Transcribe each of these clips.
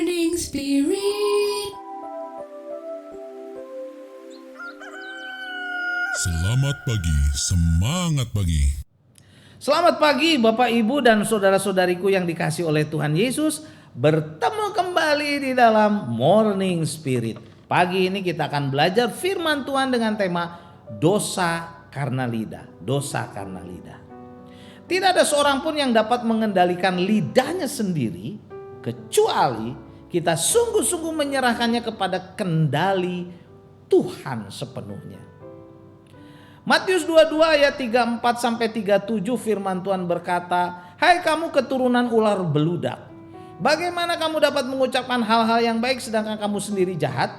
Morning Spirit. Selamat pagi, semangat pagi. Selamat pagi Bapak Ibu dan saudara-saudariku yang dikasihi oleh Tuhan Yesus. Bertemu kembali di dalam Morning Spirit. Pagi ini kita akan belajar firman Tuhan dengan tema dosa karena lidah. Dosa karena lidah. Tidak ada seorang pun yang dapat mengendalikan lidahnya sendiri kecuali kita sungguh-sungguh menyerahkannya kepada kendali Tuhan sepenuhnya. Matius 22 ayat 34 sampai 37 firman Tuhan berkata, "Hai kamu keturunan ular beludak, bagaimana kamu dapat mengucapkan hal-hal yang baik sedangkan kamu sendiri jahat?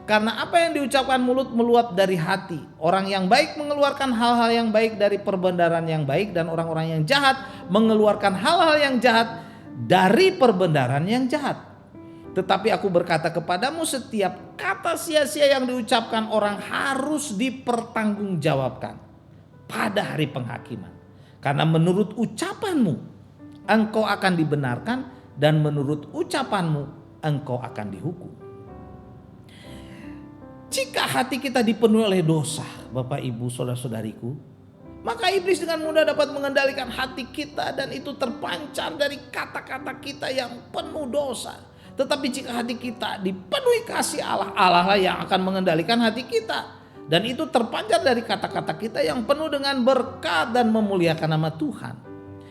Karena apa yang diucapkan mulut meluap dari hati. Orang yang baik mengeluarkan hal-hal yang baik dari perbendaharaan yang baik, dan orang-orang yang jahat mengeluarkan hal-hal yang jahat dari perbendaharaan yang jahat. Tetapi aku berkata kepadamu, setiap kata sia-sia yang diucapkan orang harus dipertanggungjawabkan pada hari penghakiman. Karena menurut ucapanmu engkau akan dibenarkan, dan menurut ucapanmu engkau akan dihukum." Jika hati kita dipenuhi oleh dosa, Bapak Ibu saudara-saudariku, maka iblis dengan mudah dapat mengendalikan hati kita, dan itu terpancar dari kata-kata kita yang penuh dosa. Tetapi jika hati kita dipenuhi kasih Allah, Allah lah yang akan mengendalikan hati kita. Dan itu terpancar dari kata-kata kita yang penuh dengan berkat dan memuliakan nama Tuhan.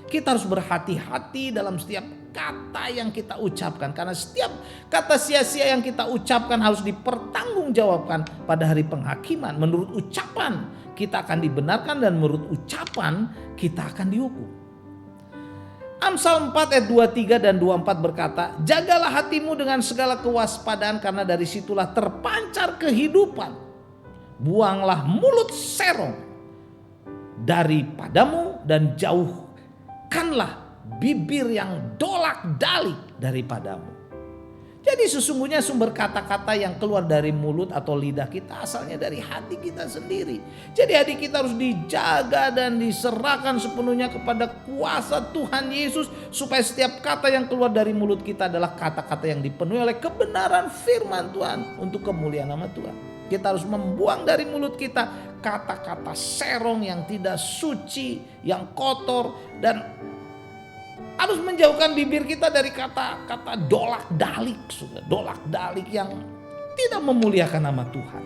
Kita harus berhati-hati dalam setiap kata yang kita ucapkan. Karena setiap kata sia-sia yang kita ucapkan harus dipertanggungjawabkan pada hari penghakiman. Menurut ucapan kita akan dibenarkan, dan menurut ucapan kita akan dihukum. Amsal 4 ayat 23 dan 24 berkata, "Jagalah hatimu dengan segala kewaspadaan, karena dari situlah terpancar kehidupan. Buanglah mulut serong daripadamu, dan jauhkanlah bibir yang dolak-dalik daripadamu." Jadi sesungguhnya sumber kata-kata yang keluar dari mulut atau lidah kita asalnya dari hati kita sendiri. Jadi hati kita harus dijaga dan diserahkan sepenuhnya kepada kuasa Tuhan Yesus, supaya setiap kata yang keluar dari mulut kita adalah kata-kata yang dipenuhi oleh kebenaran firman Tuhan untuk kemuliaan nama Tuhan. Kita harus membuang dari mulut kita kata-kata serong yang tidak suci, yang kotor, dan harus menjauhkan bibir kita dari kata-kata dolak-dalik, dolak-dalik yang tidak memuliakan nama Tuhan.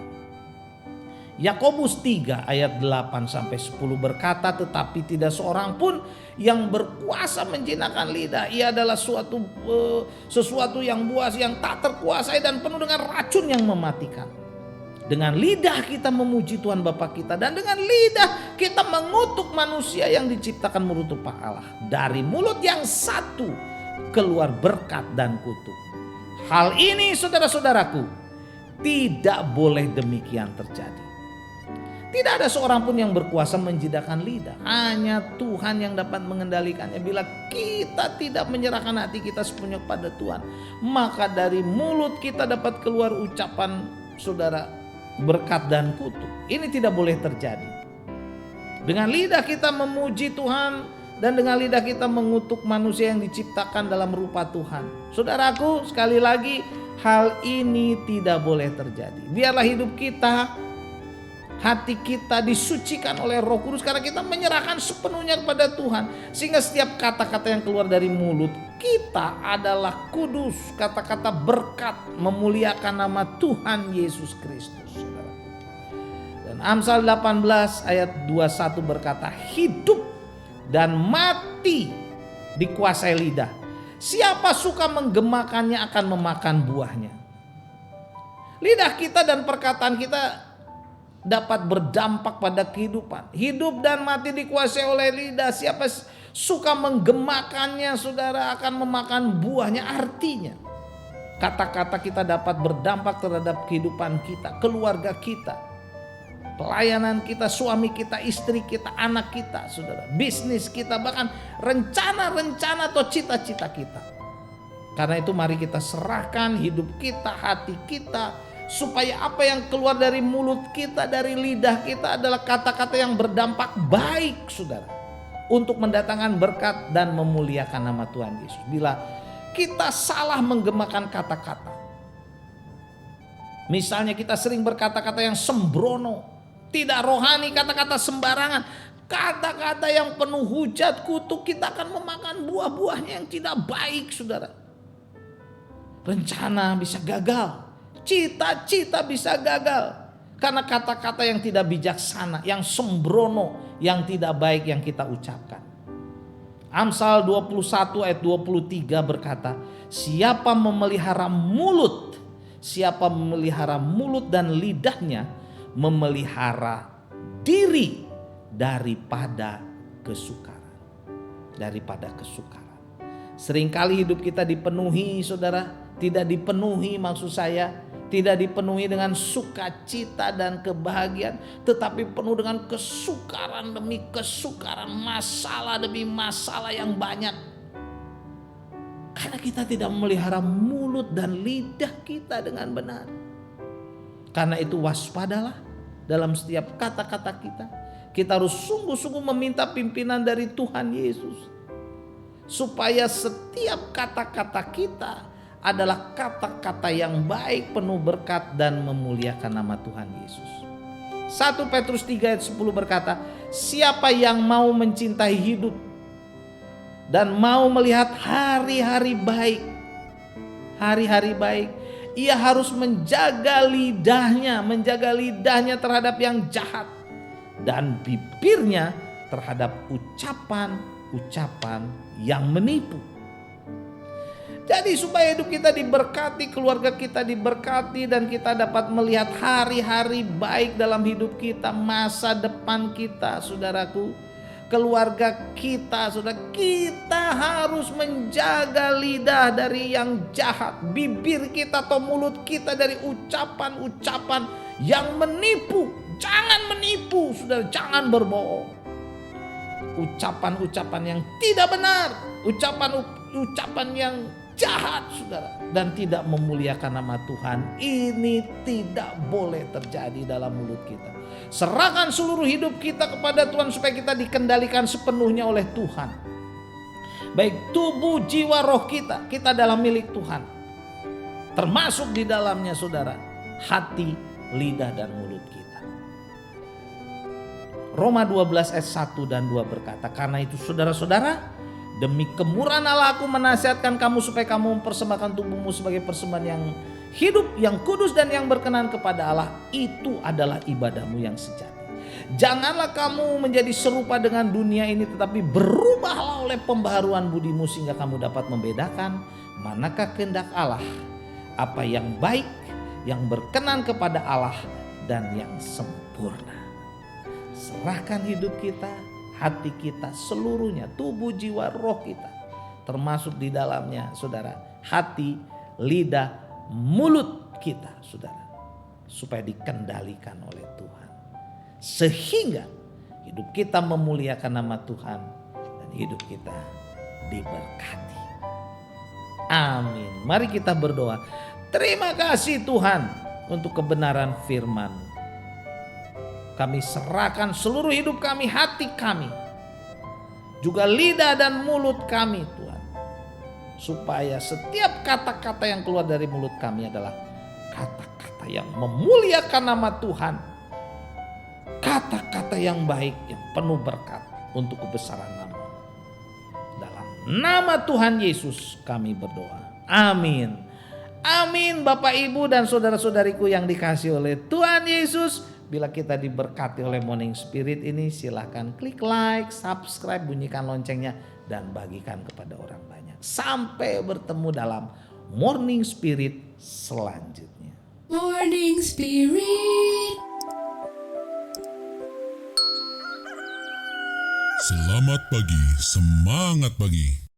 Yakobus 3 ayat 8 sampai 10 berkata, "Tetapi tidak seorang pun yang berkuasa menjinakkan lidah. Ia adalah sesuatu yang buas, yang tak terkuasai, dan penuh dengan racun yang mematikan. Dengan lidah kita memuji Tuhan Bapa kita, dan dengan lidah kita mengutuk manusia yang diciptakan menurut rupa Allah. Dari mulut yang satu keluar berkat dan kutuk. Hal ini saudara-saudaraku, tidak boleh demikian terjadi." Tidak ada seorang pun yang berkuasa menjinakkan lidah. Hanya Tuhan yang dapat mengendalikannya. Bila kita tidak menyerahkan hati kita sepenuhnya pada Tuhan, maka dari mulut kita dapat keluar ucapan saudara berkat dan kutuk. Ini tidak boleh terjadi. Dengan lidah kita memuji Tuhan, dan dengan lidah kita mengutuk manusia yang diciptakan dalam rupa Tuhan. Saudaraku, sekali lagi, hal ini tidak boleh terjadi. Biarlah hidup kita, hati kita disucikan oleh Roh Kudus, karena kita menyerahkan sepenuhnya kepada Tuhan. Sehingga setiap kata-kata yang keluar dari mulut kita adalah kudus, kata-kata berkat, memuliakan nama Tuhan Yesus Kristus. Dan Amsal 18 ayat 21 berkata, "Hidup dan mati dikuasai lidah. Siapa suka menggemakannya akan memakan buahnya." Lidah kita dan perkataan kita dapat berdampak pada kehidupan. Hidup dan mati dikuasai oleh lidah. Siapa suka menggemakannya, saudara, akan memakan buahnya. Artinya kata-kata kita dapat berdampak terhadap kehidupan kita, keluarga kita, pelayanan kita, suami kita, istri kita, anak kita, saudara, bisnis kita, bahkan rencana-rencana atau cita-cita kita. Karena itu mari kita serahkan hidup kita, hati kita, supaya apa yang keluar dari mulut kita, dari lidah kita adalah kata-kata yang berdampak baik, saudara, untuk mendatangkan berkat dan memuliakan nama Tuhan Yesus. Bila kita salah menggemakan kata-kata. Misalnya kita sering berkata-kata yang sembrono, tidak rohani, kata-kata sembarangan, kata-kata yang penuh hujat, kutuk, kita akan memakan buah-buahnya yang tidak baik, saudara. Rencana bisa gagal, cita-cita bisa gagal, karena kata-kata yang tidak bijaksana, yang sembrono, yang tidak baik yang kita ucapkan. Amsal 21 ayat 23 berkata, siapa memelihara mulut dan lidahnya memelihara diri daripada kesukaran. Seringkali hidup kita dipenuhi, saudara, tidak dipenuhi dengan sukacita dan kebahagiaan, tetapi penuh dengan kesukaran demi kesukaran, masalah demi masalah yang banyak. Karena kita tidak memelihara mulut dan lidah kita dengan benar. Karena itu waspadalah dalam setiap kata-kata kita. Kita harus sungguh-sungguh meminta pimpinan dari Tuhan Yesus, supaya setiap kata-kata kita adalah kata-kata yang baik, penuh berkat dan memuliakan nama Tuhan Yesus. 1 Petrus 3 ayat 10 berkata, siapa yang mau mencintai hidup dan mau melihat hari-hari baik, ia harus menjaga lidahnya terhadap yang jahat dan bibirnya terhadap ucapan-ucapan yang menipu. Jadi supaya hidup kita diberkati, keluarga kita diberkati, dan kita dapat melihat hari-hari baik dalam hidup kita, masa depan kita, saudaraku, keluarga kita, saudara, kita harus menjaga lidah dari yang jahat, bibir kita atau mulut kita dari ucapan-ucapan yang menipu. Jangan menipu, saudara, jangan berbohong. Ucapan-ucapan yang tidak benar, ucapan yang jahat, saudara, dan tidak memuliakan nama Tuhan, ini tidak boleh terjadi dalam mulut kita. Serahkan seluruh hidup kita kepada Tuhan supaya kita dikendalikan sepenuhnya oleh Tuhan. Baik tubuh, jiwa, roh kita adalah milik Tuhan. Termasuk di dalamnya, saudara, hati, lidah, dan mulut kita. Roma 12 ayat 1 dan 2 berkata, karena itu saudara-saudara, demi kemurahan Allah aku menasihatkan kamu supaya kamu mempersembahkan tubuhmu sebagai persembahan yang hidup, yang kudus dan yang berkenan kepada Allah. Itu adalah ibadahmu yang sejati. Janganlah kamu menjadi serupa dengan dunia ini, tetapi berubahlah oleh pembaharuan budimu sehingga kamu dapat membedakan manakah kehendak Allah, apa yang baik, yang berkenan kepada Allah dan yang sempurna. Serahkan hidup kita, hati kita seluruhnya, tubuh, jiwa, roh kita, termasuk di dalamnya, saudara, hati, lidah, mulut kita, saudara, supaya dikendalikan oleh Tuhan, sehingga hidup kita memuliakan nama Tuhan dan hidup kita diberkati. Amin. Mari kita berdoa. Terima kasih Tuhan untuk kebenaran firman. Kami serahkan seluruh hidup kami, hati kami, juga lidah dan mulut kami, Tuhan. Supaya setiap kata-kata yang keluar dari mulut kami adalah kata-kata yang memuliakan nama Tuhan. Kata-kata yang baik, yang penuh berkat untuk kebesaran nama. Dalam nama Tuhan Yesus kami berdoa. Amin. Amin. Bapak, Ibu, dan saudara-saudariku yang dikasihi oleh Tuhan Yesus. Bila kita diberkati oleh Morning Spirit ini, silahkan klik like, subscribe, bunyikan loncengnya, dan bagikan kepada orang banyak. Sampai bertemu dalam Morning Spirit selanjutnya. Morning Spirit. Selamat pagi, semangat pagi.